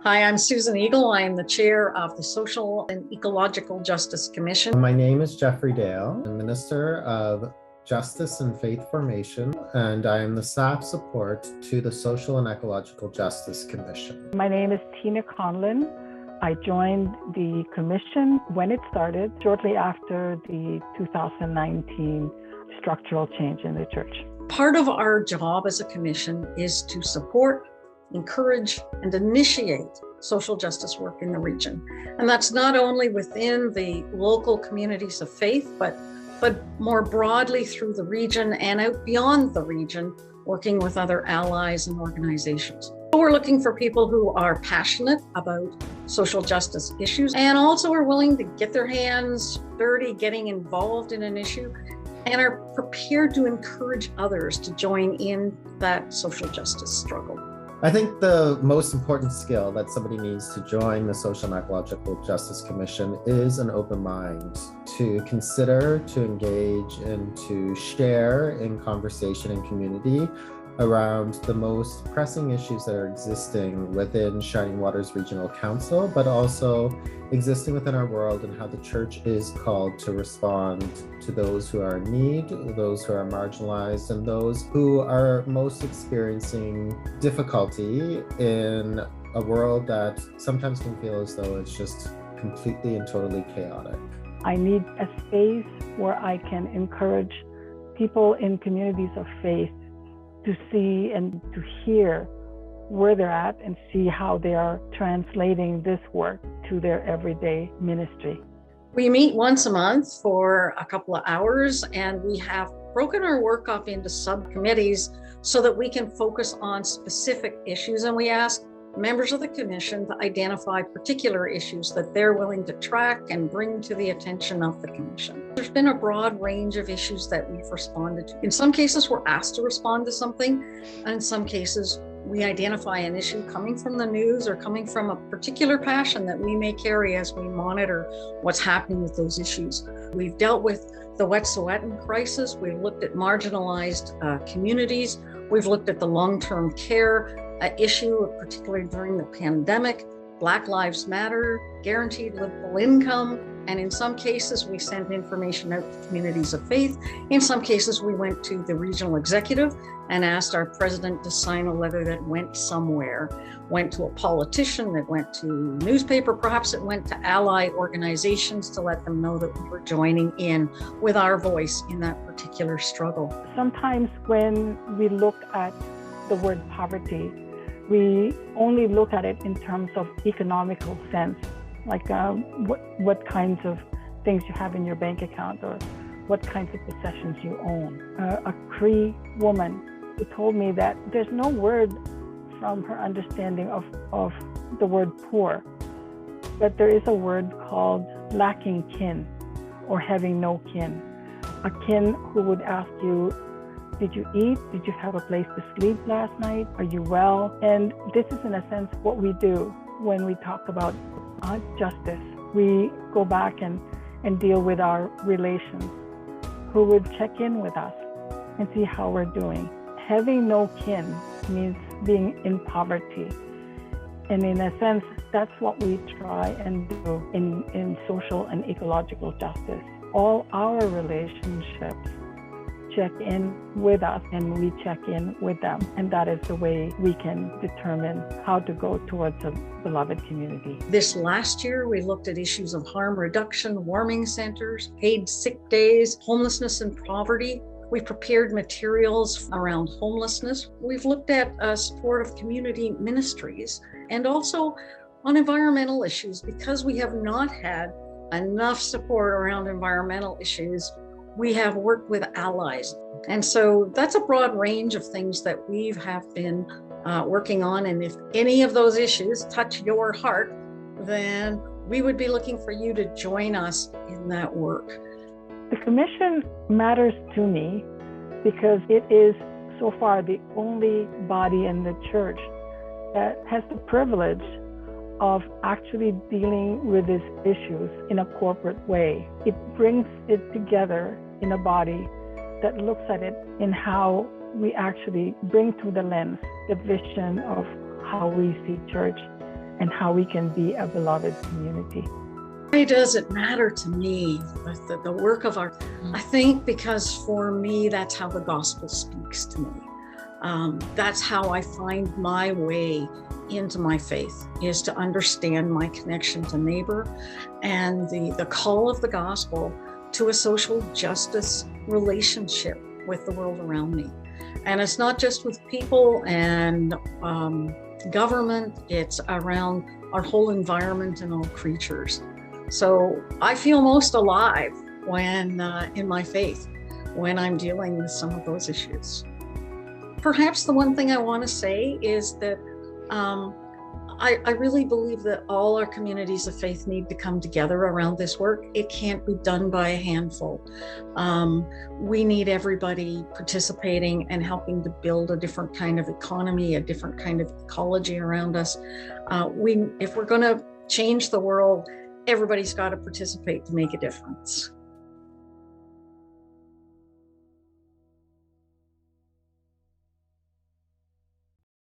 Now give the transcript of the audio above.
Hi, I'm Susan Eagle. I am the chair of the Social and Ecological Justice Commission. My name is Jeffrey Dale. I'm Minister of Justice and Faith Formation, and I am the staff support to the Social and Ecological Justice Commission. My name is Tina Conlon. I joined the commission when it started, shortly after the 2019 structural change in the church. Part of our job as a commission is to support, encourage, and initiate social justice work in the region. And that's not only within the local communities of faith, but more broadly through the region and out beyond the region, working with other allies and organizations. We're looking for people who are passionate about social justice issues and also are willing to get their hands dirty, getting involved in an issue, and are prepared to encourage others to join in that social justice struggle. I think the most important skill that somebody needs to join the Social and Ecological Justice Commission is an open mind to consider, to engage, and to share in conversation and community around the most pressing issues that are existing within Shining Waters Regional Council, but also existing within our world, and how the church is called to respond to those who are in need, those who are marginalized, and those who are most experiencing difficulty in a world that sometimes can feel as though it's just completely and totally chaotic. I need a space where I can encourage people in communities of faith to see and to hear where they're at and see how they are translating this work to their everyday ministry. We meet once a month for a couple of hours, and we have broken our work up into subcommittees so that we can focus on specific issues, and we ask members of the commission to identify particular issues that they're willing to track and bring to the attention of the commission. There's been a broad range of issues that we've responded to. In some cases, we're asked to respond to something, and in some cases, we identify an issue coming from the news or coming from a particular passion that we may carry as we monitor what's happening with those issues. We've dealt with the Wet'suwet'en crisis. We've looked at marginalized communities. We've looked at the long-term care issue, particularly during the pandemic, Black Lives Matter, guaranteed livable income, and in some cases we sent information out to communities of faith. In some cases we went to the regional executive and asked our president to sign a letter that went somewhere, went to a politician, that went to newspaper, perhaps it went to ally organizations to let them know that we were joining in with our voice in that particular struggle. Sometimes when we look at the word poverty, we only look at it in terms of economical sense, like what kinds of things you have in your bank account or what kinds of possessions you own. A Cree woman who told me that there's no word from her understanding of the word poor, but there is a word called lacking kin or having no kin. A kin who would ask you, did you eat? Did you have a place to sleep last night? Are you well? And this is in a sense what we do when we talk about justice. We go back and deal with our relations who would check in with us and see how we're doing. Having no kin means being in poverty. And in a sense, that's what we try and do in social and ecological justice. All our relationships check in with us and we check in with them. And that is the way we can determine how to go towards a beloved community. This last year, we looked at issues of harm reduction, warming centers, paid sick days, homelessness and poverty. We prepared materials around homelessness. We've looked at support of community ministries and also on environmental issues. Because we have not had enough support around environmental issues, we have worked with allies. And so that's a broad range of things that we have been working on. And if any of those issues touch your heart, then we would be looking for you to join us in that work. The commission matters to me because it is so far the only body in the church that has the privilege of actually dealing with these issues in a corporate way. It brings it together in a body that looks at it in how we actually bring to the lens the vision of how we see church and how we can be a beloved community. Why does it matter to me, the work of our, I think because for me, that's how the gospel speaks to me. That's how I find my way into my faith, is to understand my connection to neighbor and the call of the gospel to a social justice relationship with the world around me. And it's not just with people and government, it's around our whole environment and all creatures. So I feel most alive when in my faith, when I'm dealing with some of those issues. Perhaps the one thing I want to say is that I really believe that all our communities of faith need to come together around this work. It can't be done by a handful. We need everybody participating and helping to build a different kind of economy, a different kind of ecology around us. If we're going to change the world, everybody's got to participate to make a difference.